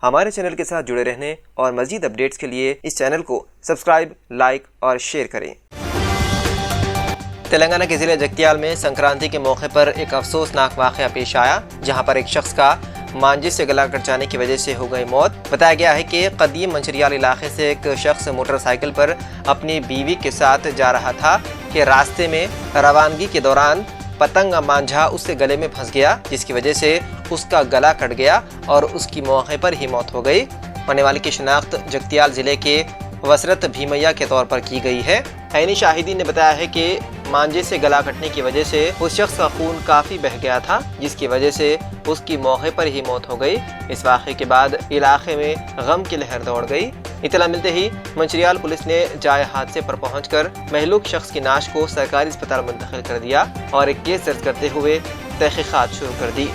ہمارے چینل کے ساتھ جڑے رہنے اور مزید اپڈیٹس کے لیے اس چینل کو سبسکرائب، لائک اور شیئر کریں۔ تلنگانہ کے ضلع جگتیال میں سنکرانتی کے موقع پر ایک افسوسناک واقعہ پیش آیا، جہاں پر ایک شخص کا مانجے سے گلا کٹ جانے کی وجہ سے ہو گئی موت۔ بتایا گیا ہے کہ قدیم منچریال علاقے سے ایک شخص موٹر سائیکل پر اپنی بیوی کے ساتھ جا رہا تھا کہ راستے میں روانگی کے دوران پتنگ مانجھا اس کے گلے میں پھنس گیا، جس کی وجہ سے اس کا گلا کٹ گیا اور اس کی موقع پر ہی موت ہو گئی۔ مرنے والے کی شناخت جگتیال ضلع کے وسرت بھیمیا کے طور پر کی گئی ہے۔ عینی شاہدین نے بتایا ہے کہ مانجے سے گلا کٹنے کی وجہ سے اس شخص کا خون کافی بہہ گیا تھا، جس کی وجہ سے اس کی موقع پر ہی موت ہو گئی۔ اس واقعے کے بعد علاقے میں غم کی لہر دوڑ گئی۔ اطلاع ملتے ہی منچریال پولیس نے جائے حادثے پر پہنچ کر مہلوک شخص کی نعش کو سرکاری اسپتال منتقل کر دیا اور ایک کیس درج کرتے ہوئے تحقیقات شروع کر دی۔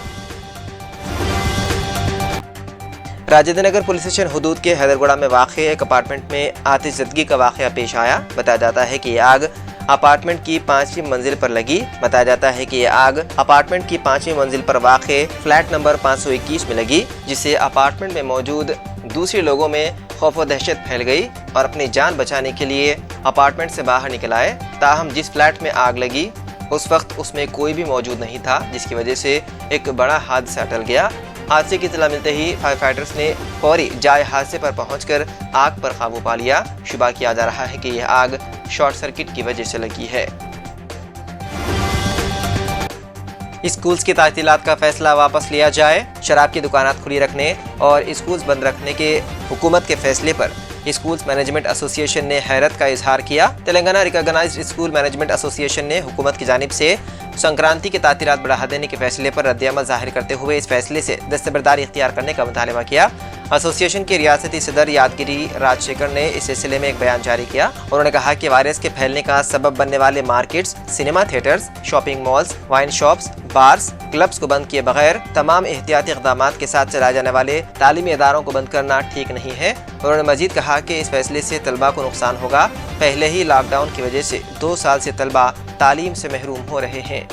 راجندر نگر پولیس اسٹیشن حدود کے حیدرگوڑہ میں واقع ایک اپارٹمنٹ میں آتش زدگی کا واقعہ پیش آیا۔ بتایا جاتا ہے کہ یہ آگ اپارٹمنٹ کی 5ویں منزل پر لگی۔ بتایا جاتا ہے کہ یہ آگ اپارٹمنٹ کی 5ویں منزل پر واقع فلیٹ نمبر 521 میں لگی، جس سے اپارٹمنٹ میں موجود دوسرے لوگوں میں خوف و دہشت پھیل گئی اور اپنی جان بچانے کے لیے اپارٹمنٹ سے باہر نکل آئے۔ تاہم جس فلیٹ میں آگ لگی اس وقت اس میں کوئی بھی موجود نہیں تھا، جس کی وجہ سے ایک بڑا حادثہ ٹل گیا۔ حادثے کی اطلاع ملتے ہی فائر فائٹرز نے فوری جائے حادثے پر پہنچ کر آگ پر قابو پا لیا۔ شبہ کیا جا رہا ہے کہ یہ آگ شارٹ سرکٹ کی وجہ سے لگی ہے۔ اسکولز کی تعطیلات کا فیصلہ واپس لیا جائے۔ شراب کی دکانات کھلی رکھنے اور اسکولز بند رکھنے کے حکومت کے فیصلے پر اسکولز مینجمنٹ ایسوسی ایشن نے حیرت کا اظہار کیا۔ تلنگانہ ریکگنائزڈ اسکول مینجمنٹ ایسوسی ایشن نے حکومت کی جانب سے سنکرانتی کے تعطیلات بڑھا دینے کے فیصلے پر رد عمل ظاہر کرتے ہوئے اس فیصلے سے دستبرداری اختیار کرنے کا مطالبہ کیا۔ ایسوسی ایشن کے ریاستی صدر یادگیری راج شیکھر نے اس سلسلے میں ایک بیان جاری کیا۔ انہوں نے کہا کہ وائرس کے پھیلنے کا سبب بننے والے markets, cinema theatres, shopping malls, wine shops, bars, clubs کو بند کیے بغیر تمام احتیاطی اقدامات کے ساتھ چلائے جانے والے تعلیمی اداروں کو بند کرنا ٹھیک نہیں ہے۔ انہوں نے مزید کہا کہ اس فیصلے سے طلباء کو نقصان ہوگا۔ پہلے ہی لاک ڈاؤن کی وجہ سے 2 سال سے طلباء تعلیم سے محروم ہو رہے ہیں۔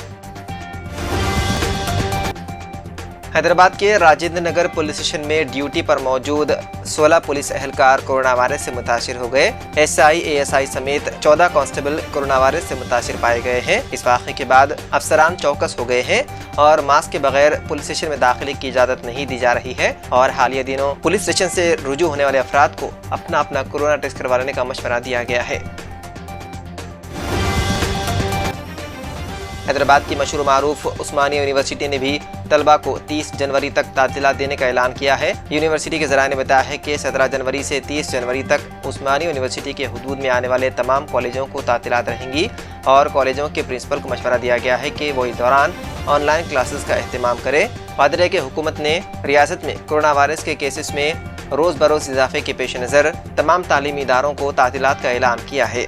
حیدرآباد کے راجندر نگر پولیس اسٹیشن میں ڈیوٹی پر موجود 16 پولیس اہلکار کورونا وائرس سے متاثر ہو گئے۔ S I, A S I سمیت 14 کانسٹیبل کورونا وائرس سے متاثر پائے گئے ہیں۔ اس واقعے کے بعد افسران چوکس ہو گئے ہیں اور ماسک کے بغیر پولیس اسٹیشن میں داخلے کی اجازت نہیں دی جا رہی ہے اور حالیہ دنوں پولیس اسٹیشن سے رجوع ہونے والے افراد کو اپنا کورونا ٹیسٹ کروا لینے کا مشورہ دیا گیا ہے۔ حیدرآباد کی مشہور معروف عثمانیہ یونیورسٹی نے بھی طلباء کو 30 جنوری تک تعطیلات دینے کا اعلان کیا ہے۔ یونیورسٹی کے ذرائع نے بتایا ہے کہ 17 جنوری سے 30 جنوری تک عثمانیہ یونیورسٹی کے حدود میں آنے والے تمام کالجوں کو تعطیلات رہیں گی اور کالجوں کے پرنسپل کو مشورہ دیا گیا ہے کہ وہ اس دوران آن لائن کلاسز کا اہتمام کرے۔ قادر ہے کہ حکومت نے ریاست میں کورونا وائرس کے کیسز میں روز بروز اضافے کے پیش نظر تمام تعلیمی اداروں کو تعطیلات کا اعلان کیا ہے۔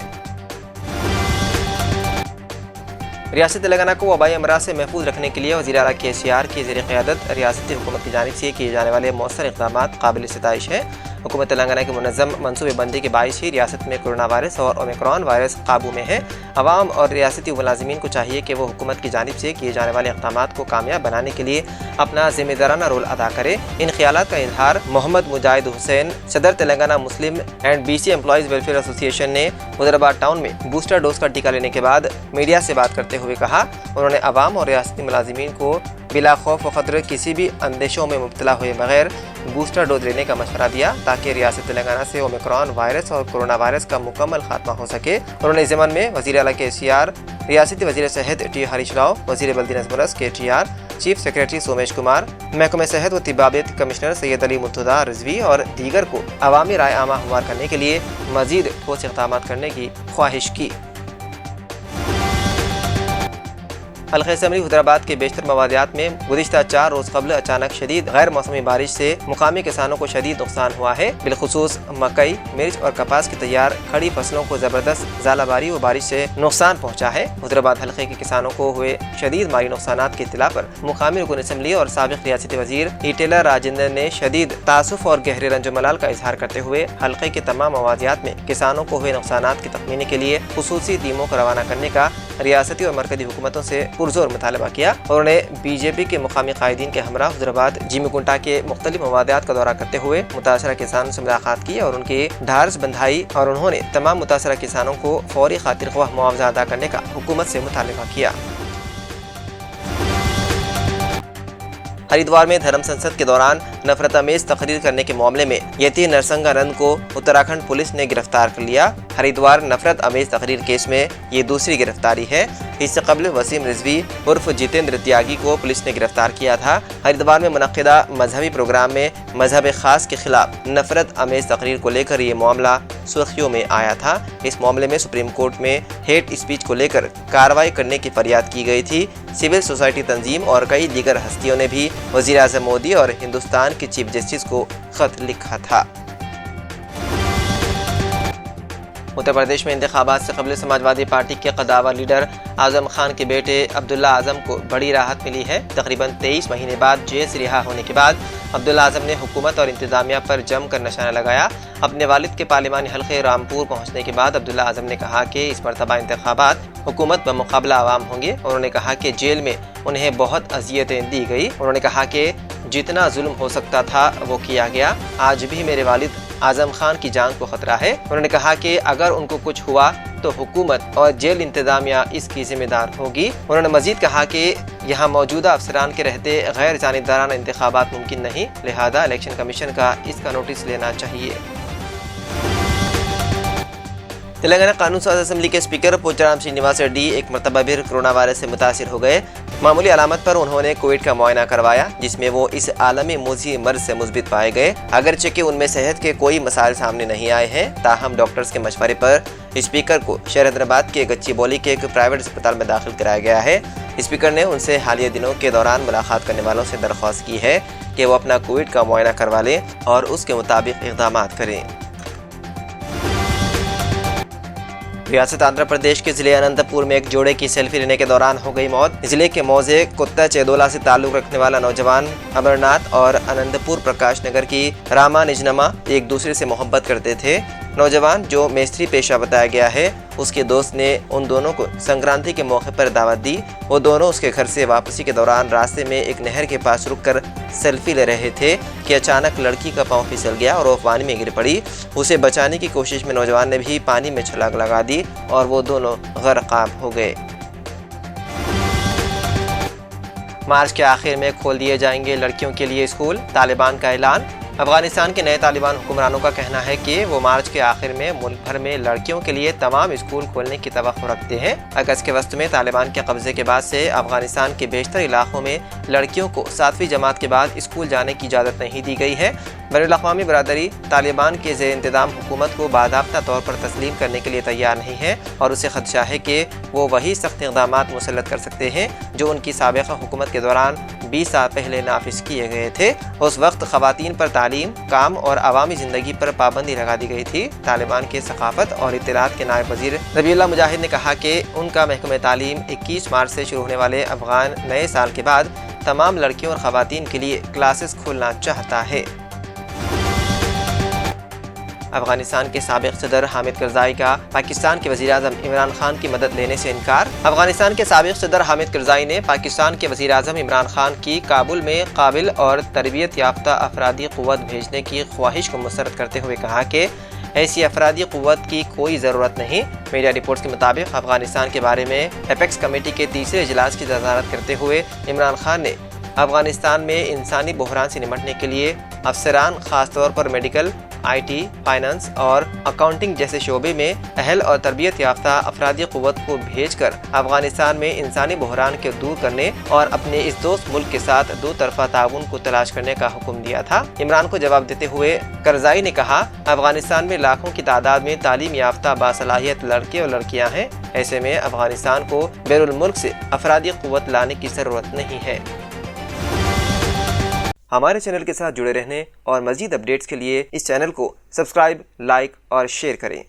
ریاست تلنگانہ کو وبائی امراض سے محفوظ رکھنے کے لیے وزیر اعلیٰ KCR کی زیر قیادت ریاستی حکومت کی جانب سے کیے جانے والے مؤثر اقدامات قابل ستائش ہیں۔ حکومت تلنگانہ کی منظم منصوبے بندی کے باعث ہی ریاست میں کورونا وائرس اور اومیکرون وائرس قابو میں ہے۔ عوام اور ریاستی ملازمین کو چاہیے کہ وہ حکومت کی جانب سے کیے جانے والے اقدامات کو کامیاب بنانے کے لیے اپنا ذمہ دارانہ رول ادا کرے۔ ان خیالات کا اظہار محمد مجاہد حسین، صدر Telangana Muslim and BC employees welfare ایسوسی ایشن نے حیدرآباد ٹاؤن میں بوسٹر ڈوز کا ٹیکہ لینے کے بعد میڈیا سے بات کرتے ہوئے کہا۔ انہوں نے عوام اور ریاستی ملازمین کو بلا خوف و خطر کسی بھی اندیشوں میں مبتلا ہوئے بغیر بوسٹر ڈوز لینے کا مشورہ دیا تاکہ ریاست تلنگانہ سے اومیکرون وائرس اور کورونا وائرس کا مکمل خاتمہ ہو سکے۔ انہوں نے اس ضمن میں وزیر اعلیٰ KCR، ریاستی وزیر صحت T ہریش راؤ، وزیر بلدی نظم KTR، chief secretary Somesh Kumar, محکمہ صحت و طبابت کمشنر سید علی مرتضیٰ رضوی اور دیگر کو عوامی رائے عامہ ہموار کرنے کے لیے مزید ٹھوس اقدامات کرنے کی خواہش کی۔ حلقہ اسمبلی حیدرآباد کے بیشتر موادیات میں گزشتہ 4 روز قبل اچانک شدید غیر موسمی بارش سے مقامی کسانوں کو شدید نقصان ہوا ہے۔ بالخصوص مکئی، مرچ اور کپاس کی تیار کھڑی فصلوں کو زبردست ژالہ باری و بارش سے نقصان پہنچا ہے۔ حیدرآباد حلقے کے کسانوں کو ہوئے شدید مالی نقصانات کی اطلاع پر مقامی رکن اسمبلی اور سابق ریاستی وزیر ایٹیلا راجندر نے شدید تاسف اور گہرے رنج و ملال کا اظہار کرتے ہوئے حلقے کے تمام موادیات میں کسانوں کو ہوئے نقصانات کی تخمینے کے لیے خصوصی ٹیموں کو روانہ کرنے کا रियासती और मरकजी हुकूमतों से पुरजोर मुतालबा किया। उन्होंने बीजेपी के मुकामी कायदीन के हमरा हुजराबाद जिमीकुंटा के मुख्तलिफ मवादियात का दौरा करते हुए मुतासरा किसानों से मुलाकात की और उनकी ढारस बंधाई और उन्होंने तमाम मुतासरा किसानों को फौरी खातिर ख्वाह मुआवजा अदा करने का हुकूमत से मुतालबा किया। हरिद्वार में धर्म संसद के दौरान नफरत अमेज तकरीर करने के मामले में यति नरसंगानंद को उत्तराखंड पुलिस ने गिरफ्तार कर लिया। हरिद्वार नफरत अमेज तकरीर केस में ये दूसरी गिरफ्तारी है। इससे कबल वसीम रिजवी उर्फ जितेंद्र त्यागी को पुलिस ने गिरफ्तार किया था। हरिद्वार में मुनक्किदा मजहबी प्रोग्राम में मजहब खास के खिलाफ नफरत अमेज तकरीर को लेकर ये मामला सुर्खियों में आया था। इस मामले में सुप्रीम कोर्ट में हेट स्पीच को लेकर कार्रवाई करने की फरियाद की गई थी। सिविल सोसाइटी तंजीम और कई दीगर हस्तियों ने भी वज़ीर आज़म मोदी और हिंदुस्तान के चीफ जस्टिस को खत लिखा था। उत्तर प्रदेश में इंतखाबात से कबल समाजवादी पार्टी के कदावर लीडर आजम खान के बेटे अब्दुल्ला आजम को बड़ी राहत मिली है। तकरीबन 23 महीने बाद जेल से रिहा होने के बाद अब्दुल्ला आजम ने हुकूमत और इंतजामिया पर जमकर निशाना लगाया। अपने वालिद के पार्लिमानी हल्के रामपुर पहुंचने के बाद अब्दुल्ला आजम ने कहा कि इस मरतबा इंतखाबात हुकूमत बमुकाबला आवाम होंगे। उन्होंने कहा कि जेल में उन्हें बहुत अजियतें दी गई। उन्होंने कहा कि जितना जुल्म हो सकता था वो किया गया। आज भी मेरे वालिद आजम खान की जान को खतरा है। उन्होंने कहा कि अगर उनको कुछ हुआ तो हुकूमत और जेल इंतजामिया इसकी जिम्मेदार होगी। उन्होंने मजीद कहा कि यहाँ मौजूदा अफसरान के रहते गैर जानिबदाराना इंतखाबात मुमकिन नहीं, लिहाजा इलेक्शन कमीशन का इसका नोटिस लेना चाहिए। तेलंगाना कानून साज असम्बली के स्पीकर पोचाराम श्रीनिवास रेड्डी एक मरतबा फिर कोरोना वायरस से मुतासिर हो गए। मामूली अलामत पर उन्होंने कोविड का मुआयना करवाया, जिसमें वो इस आलमी मोजी मर्ज से मुस्बित पाए गए। अगरचे कि उनमें सेहत के कोई मसाइल सामने नहीं आए हैं, ताहम डॉक्टर्स के मशवरे पर स्पीकर को शहर हैदराबाद के गच्चीबौली के एक प्राइवेट अस्पताल में दाखिल कराया गया है। स्पीकर ने उनसे हालिया दिनों के दौरान मुलाकात करने वालों से दरख्वास्त की है कि वो अपना कोविड का मुआयना करवा लें और उसके मुताबिक इक़दाम करें। रियासत आंध्र प्रदेश के जिले अनंतपुर में एक जोड़े की सेल्फी लेने के दौरान हो गई मौत। जिले के मौजे कुत्ता चेदोला से ताल्लुक रखने वाला नौजवान अमरनाथ और अनंतपुर प्रकाश नगर की रामा निजनमा एक दूसरे से मोहब्बत करते थे। नौजवान जो मेस्त्री पेशा बताया गया है, उसके दोस्त ने उन दोनों को संक्रांति के मौके पर दावत दी। वो दोनों उसके घर से वापसी के दौरान रास्ते में एक नहर के पास रुककर सेल्फी ले रहे थे कि अचानक लड़की का पांव फिसल गया और वो पानी में गिर पड़ी। उसे बचाने की कोशिश में नौजवान ने भी पानी में छलांग लगा दी और वो दोनों गर्काब हो गए। मार्च के आखिर में खोल दिए जाएंगे लड़कियों के लिए स्कूल, तालिबान का ऐलान। अफगानिस्तान के नए तालिबान हुक्मरानों का कहना है कि वो मार्च के आखिर में मुल्क भर में लड़कियों के लिए तमाम स्कूल खोलने की तवक्को रखते हैं। अगस्त के वस्त में तालिबान के कब्जे के बाद से अफगानिस्तान के बेशतर इलाकों में लड़कियों को 7वीं जमात के बाद स्कूल जाने की इजाज़त नहीं दी गई है। बैनुल-अक़वामी बरादरी तालिबान के ज़ेर इंतज़ाम हुकूमत को बाज़ाब्ता तौर पर तस्लीम करने के लिए तैयार नहीं है और उसे खदशा है कि वो वही सख्त इक़दामात मुसल्लत कर सकते हैं जो उनकी साबिक़ा हुकूमत के दौरान 20 साल पहले नाफिज किए गए थे। उस वक्त ख़वातीन पर तालीम, काम और अवामी ज़िंदगी पर पाबंदी लगा दी गई थी। तालिबान के सकाफ़त और इत्तलात के नायब वज़ीर रबीउल्लाह मुजाहिद ने कहा कि उनका महकमे तालीम 21 मार्च से शुरू होने वाले अफ़गान नए साल के बाद तमाम लड़कियों और ख़वातीन के लिए क्लासेस खोलना चाहता है। अफगानिस्तान के साबिक सदर हामिद करज़ाई का पाकिस्तान के वज़ीर-ए-आज़म इमरान खान की मदद लेने से इनकार। अफगानिस्तान के साबिक सदर हामिद करज़ाई ने पाकिस्तान के वज़ीर-ए-आज़म इमरान खान की काबुल में काबिल और तरबियत याफ्ता अफरादी क़ुव्वत भेजने की ख्वाहिश को मुस्तरद करते हुए कहा कि ऐसी अफरादी क़ुव्वत की कोई ज़रूरत नहीं। मीडिया रिपोर्ट्स के मुताबिक अफगानिस्तान के बारे में एपेक्स कमेटी के तीसरे इजलास की वज़ारत करते हुए इमरान खान ने अफगानिस्तान में इंसानी बहरान से निपटने के लिए अफसरान, ख़ासतौर पर मेडिकल, IT, फाइनेंस और अकाउंटिंग जैसे शोबे में अहल और तरबियत याफ्ता अफरादी क़ुव्वत को भेजकर अफगानिस्तान में इंसानी बहरान को दूर करने और अपने इस दोस्त मुल्क के साथ दो तरफा ताउन को तलाश करने का हुक्म दिया था। इमरान को जवाब देते हुए करज़ाई ने कहा, अफगानिस्तान में लाखों की तादाद में तालीम याफ्ता बासलाहियत लड़के और लड़कियां हैं। ऐसे में अफगानिस्तान को बैरुल मुल्क से अफरादी क़ुव्वत लाने की ज़रूरत नहीं है। हमारे चैनल के साथ जुड़े रहने और मज़ीद अपडेट्स के लिए इस चैनल को सब्सक्राइब, लाइक और शेयर करें।